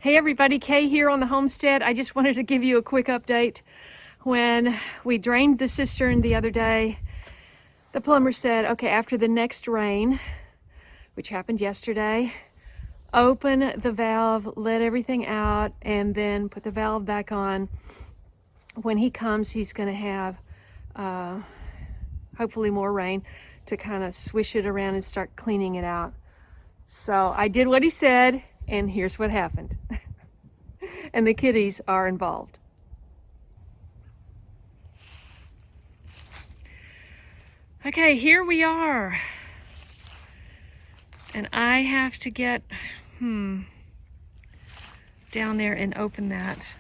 Hey everybody, Kaye here on the homestead. I just wanted to give you a quick update. When we drained the cistern the other day, the plumber said, okay, after the next rain, which happened yesterday, open the valve, let everything out, and then put the valve back on. When he comes, he's going to have hopefully more rain to kind of swish it around and start cleaning it out. So I did what he said, and here's what happened. And the kitties are involved. Okay, here we are. And I have to get down there and open that.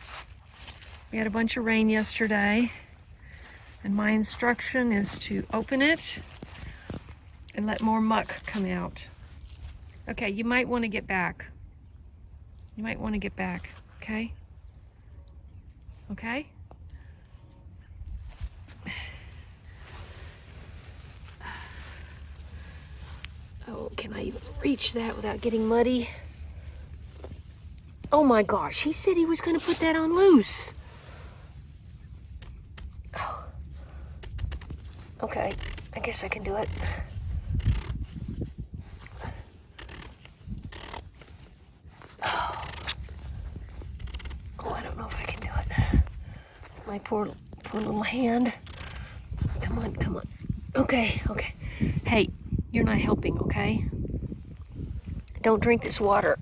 We had a bunch of rain yesterday, and my instruction is to open it and let more muck come out. Okay, you might want to get back. You might want to get back, okay? Okay? Oh, can I even reach that without getting muddy? Oh my gosh, he said he was going to put that on loose. Oh. Okay, I guess I can do it. My poor little hand. Come on, come on. Okay, okay. Hey, you're not helping, okay? Don't drink this water.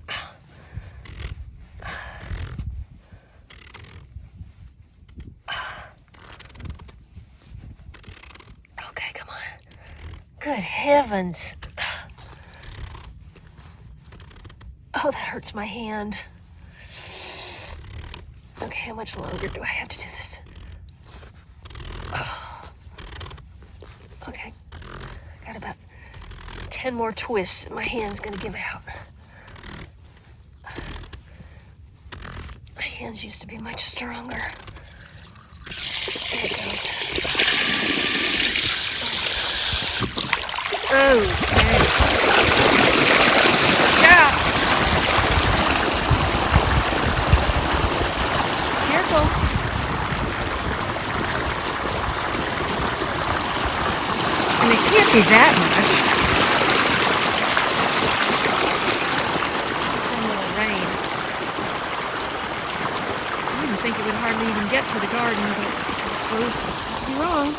Okay, come on. Good heavens. Oh, that hurts my hand. Okay, how much longer do I have to do this? Oh. Okay, got about 10 more twists and my hand's gonna give out. My hands used to be much stronger. There it goes. Okay. Yeah. Careful. And it can't be that much. Just one little rain. I didn't think it would hardly even get to the garden, but I suppose I'm wrong.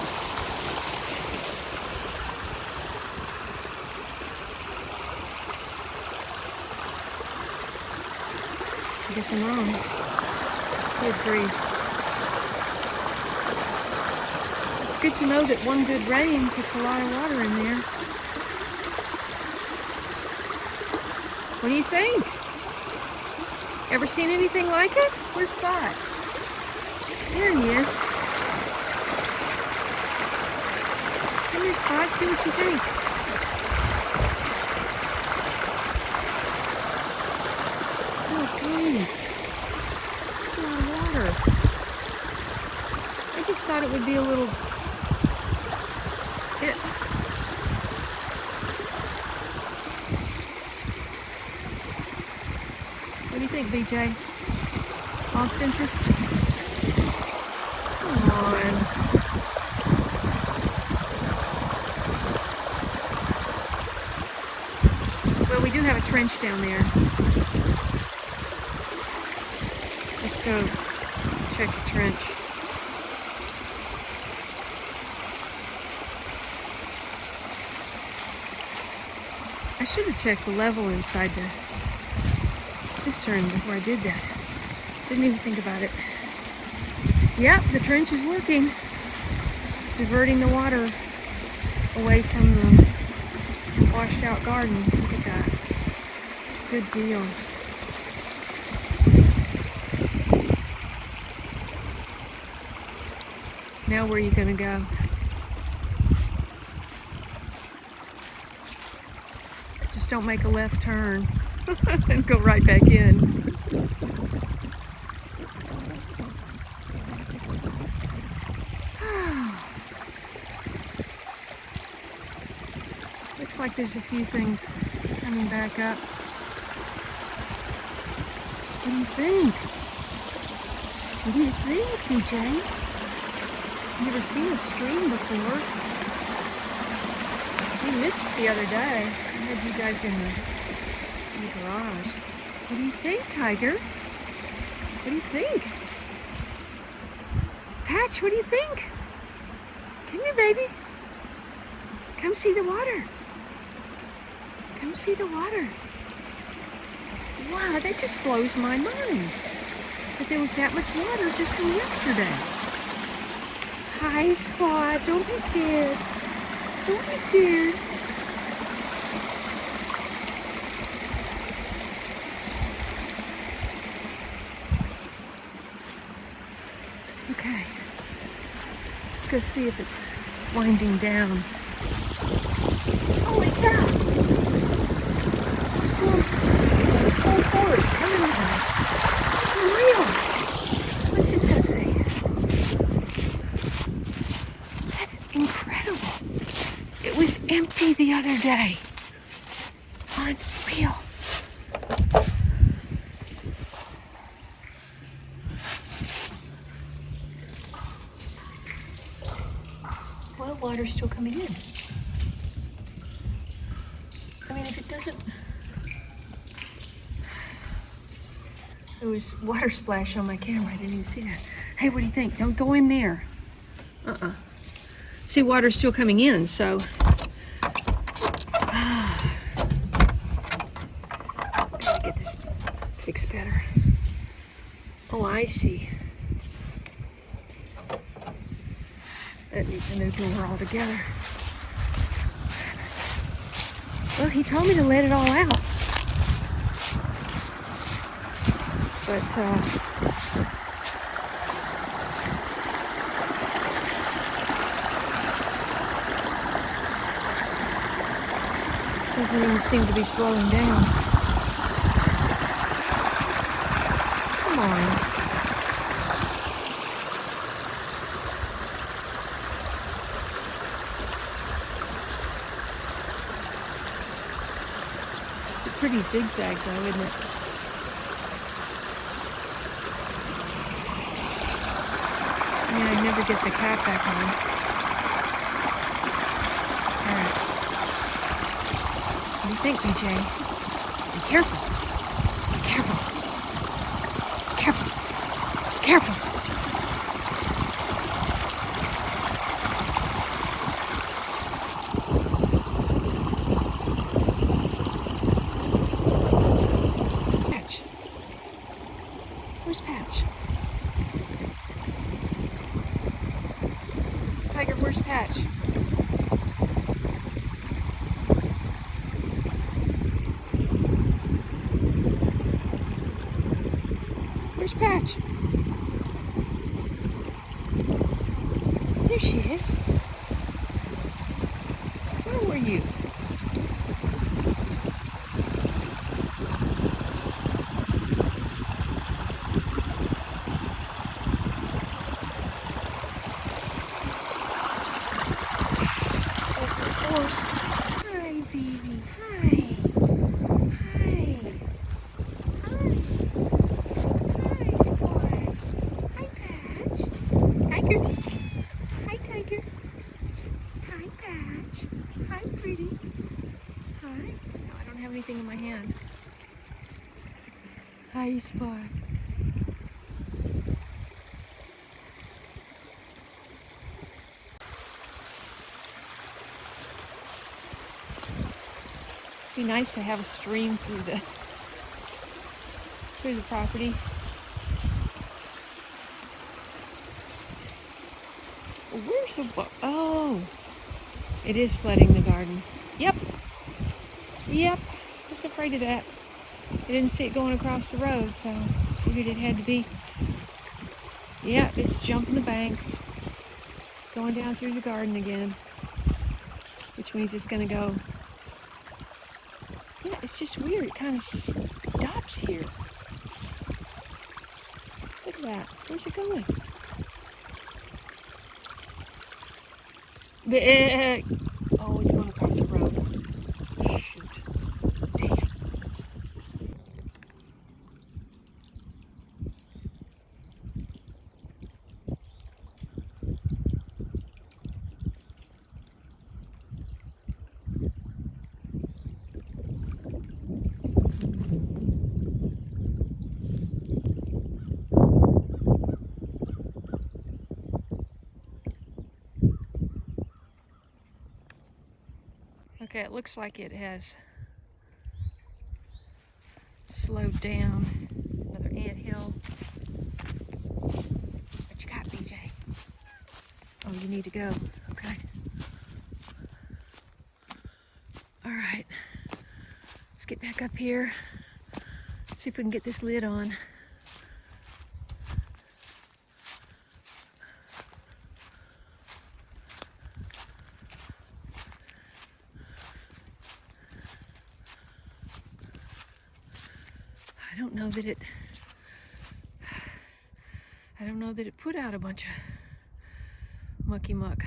I guess I'm wrong. Good grief. It's good to know that one good rain puts a lot of water in there. What do you think? Ever seen anything like it? Where's Spot? There he is. Come here, Spot, see what you think. Oh, grief. That's a lot of water. I just thought it would be a little bit. What do you think, BJ? Lost interest? Come on. Well, we do have a trench down there. Let's go check the trench. I should have checked the level inside the cistern before I did that. Didn't even think about it. Yep, the trench is working. Diverting the water away from the washed out garden. Look at that. Good deal. Now where are you gonna go? Just don't make a left turn and go right back in. Looks like there's a few things coming back up. What do you think? What do you think, BJ? Never seen a stream before. We missed it the other day. I had you guys in the garage. What do you think, Tiger? What do you think? Patch, what do you think? Come here, baby. Come see the water. Come see the water. Wow, that just blows my mind. That there was that much water just from yesterday. Hi, Spot. Don't be scared. Don't be scared. Okay. Let's go see if it's winding down. Holy cow! Full force coming on. It's real. Let's just go see. That's incredible. It was empty the other day. Unreal. Well, water's still coming in. I mean, if it doesn't... There was water splash on my camera. I didn't even see that. Hey, what do you think? Don't go in there. See, water's still coming in, so... Gotta get this fixed better. Oh, I see. That needs a new door altogether. Well, he told me to let it all out. But, doesn't even seem to be slowing down. Come on. It's a pretty zigzag though, isn't it? Yeah, I never get the cap back on. Alright. What do you think, BJ? Be careful. Be careful. Careful. Careful. Patch. Where's Patch? Tiger, where's Patch? Where's Patch? There she is. Where were you? Hi, baby. Hi. Hi. Hi. Hi, Sport. Hi, Patch. Tiger. Hi, Tiger. Hi, Patch. Hi, pretty. Hi. No, I don't have anything in my hand. Hi, Sport. Be nice to have a stream through the property. Where's the oh, it is flooding the garden. Yep. Yep. I was afraid of that. I didn't see it going across the road, so figured it had to be. Yeah, it's jumping the banks, going down through the garden again, which means it's gonna go. Yeah, it's just weird. It kind of stops here. Look at that. Where's it going? Oh, it's going across the road. Shoot. Damn. Okay, it looks like it has slowed down. Another anthill. What you got, BJ? Oh, you need to go. Okay. All right. Let's get back up here. See if we can get this lid on. I don't know that it put out a bunch of mucky muck.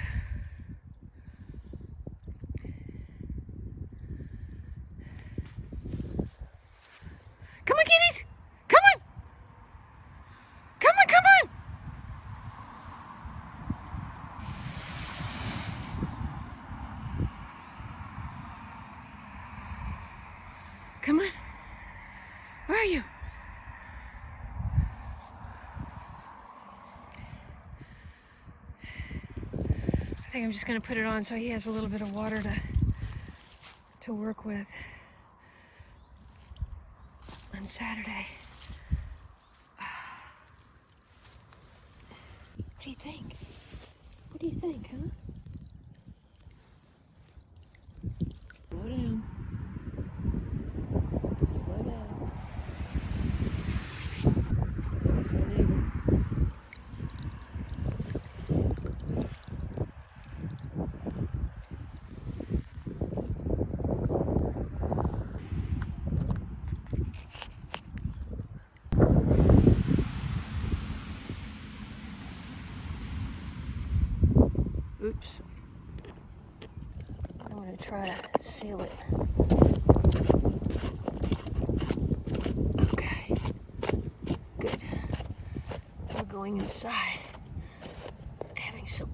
Come on, kitties! Come on! Come on, come on! Come on. Where are you? I think I'm just going to put it on so he has a little bit of water to work with on Saturday. What do you think? What do you think, huh? Slow down. Slow down. There's my neighbor. Oops. I'm going to try to seal it. Okay. Good. We're going inside. Having some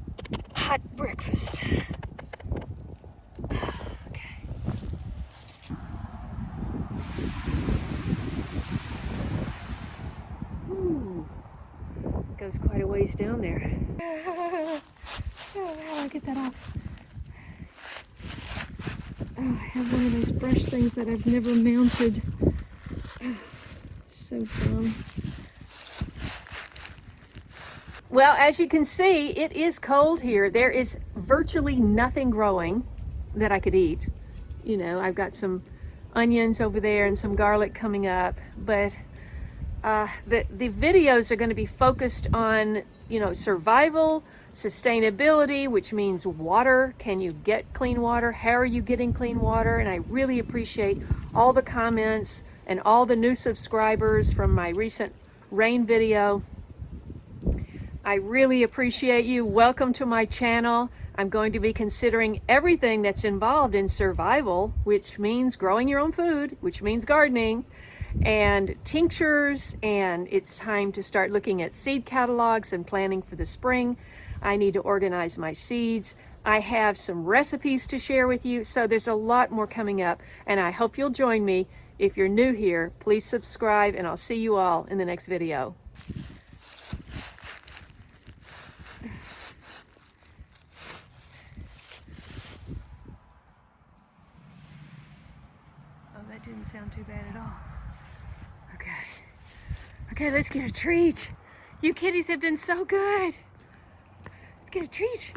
hot breakfast. Okay. Ooh. Goes quite a ways down there. Oh, how do I get that off? Oh, I have one of those brush things that I've never mounted. Oh, so dumb. Well, as you can see, it is cold here. There is virtually nothing growing that I could eat. You know, I've got some onions over there and some garlic coming up, but the videos are going to be focused on, you know, survival, sustainability, which means water. Can you get clean water? How are you getting clean water? And I really appreciate all the comments and all the new subscribers from my recent rain video. I really appreciate you. Welcome to my channel. I'm going to be considering everything that's involved in survival, which means growing your own food, which means gardening, and tinctures, and it's time to start looking at seed catalogs and planning for the spring. I need to organize my seeds. I have some recipes to share with you, so there's a lot more coming up, and I hope you'll join me. If you're new here, please subscribe, and I'll see you all in the next video. Oh, that didn't sound too bad at all. Okay, let's get a treat. You kitties have been so good. Let's get a treat.